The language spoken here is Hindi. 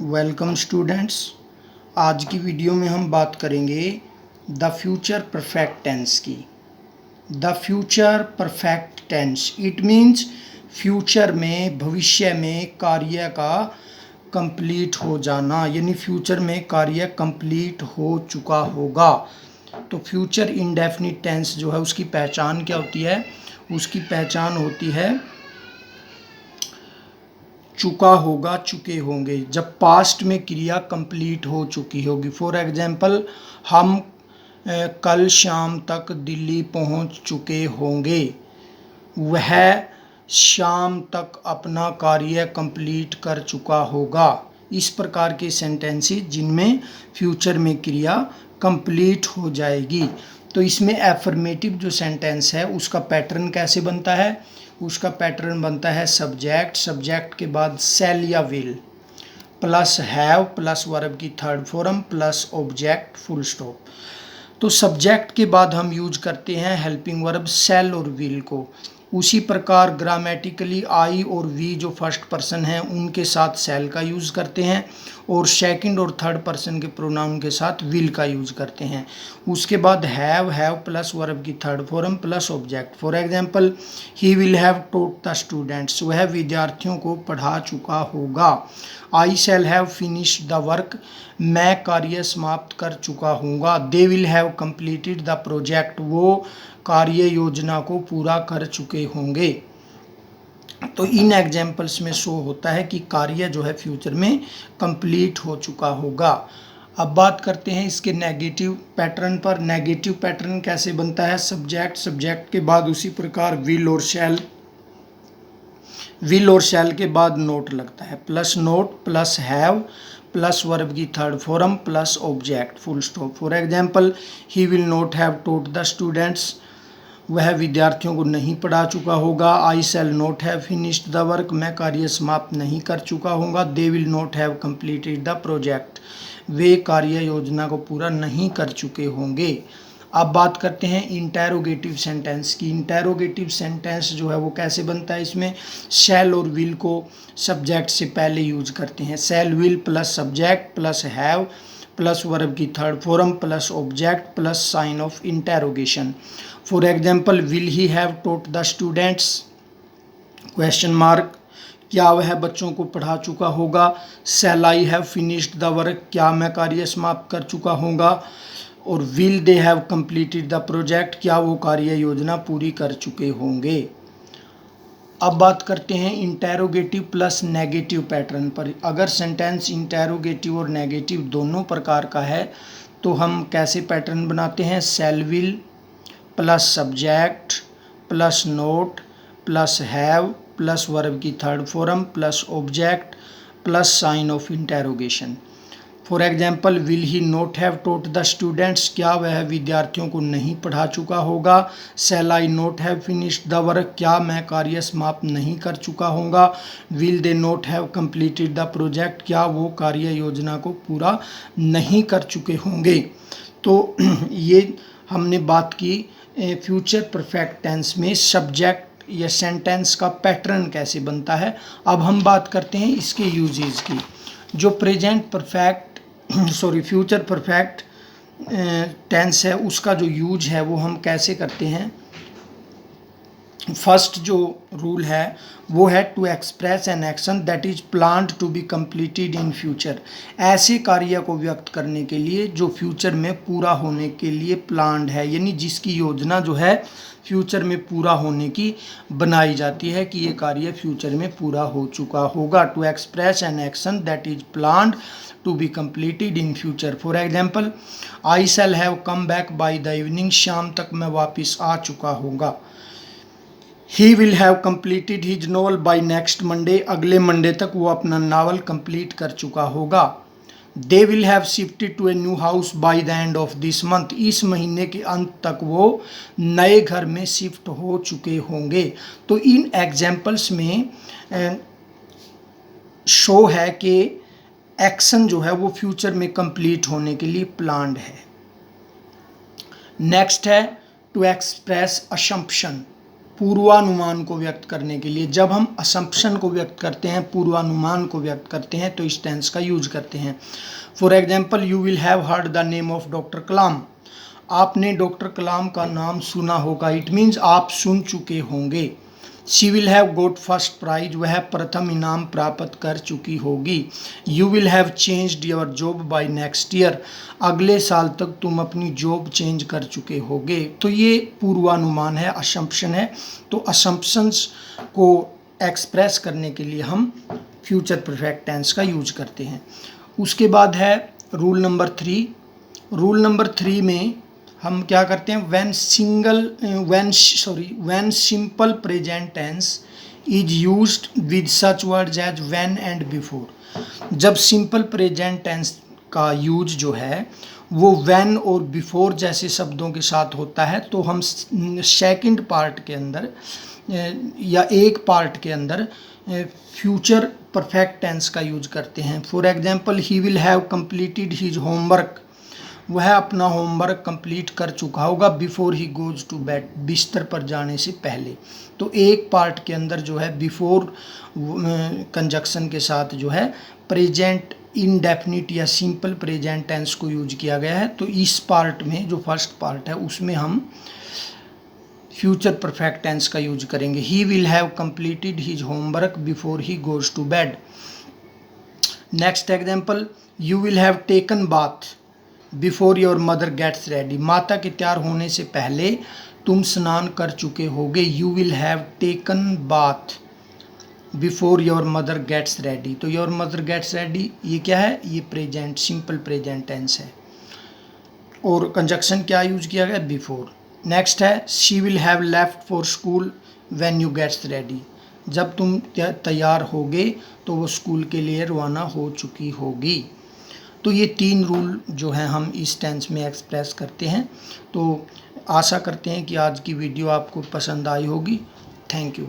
Welcome students. आज की वीडियो में हम बात करेंगे द फ्यूचर परफेक्ट टेंस की। The future perfect tense it means future में, भविष्य में कार्य का कंप्लीट हो जाना, यानी फ्यूचर में कार्य कंप्लीट हो चुका होगा। तो फ्यूचर इंडेफिनिट टेंस जो है उसकी पहचान क्या होती है? उसकी पहचान होती है चुका होगा, चुके होंगे, जब पास्ट में क्रिया कंप्लीट हो चुकी होगी। फॉर एग्जाम्पल, हम कल शाम तक दिल्ली पहुंच चुके होंगे। वह शाम तक अपना कार्य कंप्लीट कर चुका होगा। इस प्रकार के सेंटेंसेस जिनमें फ्यूचर में क्रिया कंप्लीट हो जाएगी। तो इसमें एफर्मेटिव जो सेंटेंस है उसका पैटर्न कैसे बनता है? उसका पैटर्न बनता है सब्जेक्ट, सब्जेक्ट के बाद शैल या will, plus have, plus verb की third form, plus object, full stop. तो सब्जेक्ट के बाद हम यूज करते हैं हेल्पिंग वर्ब शैल और विल को। उसी प्रकार ग्रामेटिकली आई और वी जो फर्स्ट पर्सन है उनके साथ शैल का यूज़ करते हैं, और सेकंड और थर्ड पर्सन के प्रोनाउन के साथ विल का यूज करते हैं। उसके बाद हैव प्लस वर्ब की third form plus object. For example, he will have taught the students, वह विद्यार्थियों को पढ़ा चुका होगा। I shall have finished the work, मैं कार्य समाप्त कर चुका हूँगा। They will have completed the project, वो कार्य योजना को पूरा कर चुके होंगे। तो इन एग्जाम्पल्स में शो होता है कि कार्य जो है फ्यूचर में कंप्लीट हो चुका होगा। अब बात करते हैं इसके नेगेटिव पैटर्न पर। नेगेटिव पैटर्न कैसे बनता है? सब्जेक्ट, सब्जेक्ट के बाद उसी प्रकार विल और शैल, विल और शैल के बाद नोट लगता है, plus not, plus have, plus verb की third form, plus object, full stop. For example, he will not have taught the students, वह विद्यार्थियों को नहीं पढ़ा चुका होगा। I shall not have finished the work, मैं कार्य समाप्त नहीं कर चुका हूँगा। They will not have completed the project, वे कार्य योजना को पूरा नहीं कर चुके होंगे। अब बात करते हैं इंटेरोगेटिव सेंटेंस की। इंटेरोगेटिव सेंटेंस जो है वो कैसे बनता है? इसमें शैल और विल को सब्जेक्ट से पहले यूज करते हैं। Shall will plus subject plus have plus verb की third form plus object plus sign of interrogation. For example, will he have taught the students question mark, क्या वह बच्चों को पढ़ा चुका होगा। Shall I have finished the work, क्या मैं कार्य समाप्त कर चुका होगा। और will they have completed the project, क्या वो कार्य योजना पूरी कर चुके होंगे। अब बात करते हैं इंटेरोगेटिव प्लस नेगेटिव पैटर्न पर। अगर सेंटेंस इंटेरोगेटिव और नेगेटिव दोनों प्रकार का है तो हम कैसे पैटर्न बनाते हैं? Shall will plus subject plus not plus have plus verb की third form plus object plus sign of interrogation. For example, will he not have taught the students, क्या वह विद्यार्थियों को नहीं पढ़ा चुका होगा। Shall I not have finished the work, क्या मैं कार्य समाप्त नहीं कर चुका होगा। Will they not have completed the project, क्या वो कार्य योजना को पूरा नहीं कर चुके होंगे। तो ये हमने बात की फ्यूचर परफेक्ट टेंस में सब्जेक्ट या सेंटेंस का पैटर्न कैसे बनता है। अब हम बात करते हैं इसके यूजेस की। जो present perfect future perfect tense है उसका जो यूज है वो हम कैसे करते हैं? फर्स्ट जो रूल है वो है to express an action that is planned to be completed in future, ऐसे कार्य को व्यक्त करने के लिए जो फ्यूचर में पूरा होने के लिए प्लान्ड है, यानी जिसकी योजना जो है फ्यूचर में पूरा होने की बनाई जाती है कि ये कार्य फ्यूचर में पूरा हो चुका होगा। To express an action that is planned to be completed in future. For example, I shall have come back by the evening, शाम तक मैं वापस आ चुका होगा। He will have completed his novel by next Monday, अगले मंडे तक वो अपना नावल कंप्लीट कर चुका होगा। They will have shifted to a new house by the end of this month, इस महीने के अंत तक वो नए घर में शिफ्ट हो चुके होंगे। तो इन एग्जाम्पल्स में शो है कि एक्शन जो है वो फ्यूचर में कंप्लीट होने के लिए प्लान्ड है। नेक्स्ट है टू एक्सप्रेस असम्पशन। पूर्वानुमान को व्यक्त करने के लिए, जब हम असम्पशन को व्यक्त करते हैं, पूर्वानुमान को व्यक्त करते हैं, तो इस टेंस का यूज करते हैं। For example, you will have heard the name of doctor Kalam. आपने डॉक्टर कलाम का नाम सुना होगा, इट मीन्स आप सुन चुके होंगे। She will have got first prize, वह प्रथम इनाम प्राप्त कर चुकी होगी। You will have changed your job by next year, अगले साल तक तुम अपनी जॉब चेंज कर चुके होगे। तो ये पूर्वानुमान है, असम्पशन है। तो असम्पशंस को एक्सप्रेस करने के लिए हम फ्यूचर परफेक्ट टेंस का यूज करते हैं। उसके बाद है रूल नंबर 3। रूल नंबर 3 में हम क्या करते हैं, when simple present tense is used with such words as when and before. जब सिंपल प्रेजेंट टेंस का यूज जो है वो व्हेन और बिफोर जैसे शब्दों के साथ होता है, तो हम सेकंड पार्ट के अंदर या एक पार्ट के अंदर फ्यूचर परफेक्ट टेंस का यूज करते हैं। For example, he will have completed his homework, वह अपना होमवर्क कंप्लीट कर चुका होगा before he goes to bed, बिस्तर पर जाने से पहले। तो एक पार्ट के अंदर जो है बिफोर कंजक्शन के साथ जो है प्रेजेंट इनडेफिनिट या सिंपल प्रेजेंट टेंस को यूज किया गया है। तो इस पार्ट में जो फर्स्ट पार्ट है उसमें हम फ्यूचर परफेक्ट टेंस का यूज करेंगे। He will have completed his homework before he goes to bed. Next example, you will have taken bath before your mother gets ready, माता के तैयार होने से पहले तुम स्नान कर चुके होगे। You will have taken bath before your mother gets ready. तो योर मदर गेट्स रेडी ये क्या है, ये प्रेजेंट सिंपल प्रेजेंट टेंस है और कंजक्शन क्या यूज किया गया, बिफोर। नेक्स्ट है, she will have left for school when you gets ready, जब तुम तैयार होगे तो वो स्कूल के लिए रवाना हो चुकी होगी। तो ये 3 रूल जो हैं हम इस टेंस में एक्सप्रेस करते हैं। तो आशा करते हैं कि आज की वीडियो आपको पसंद आई होगी। Thank you.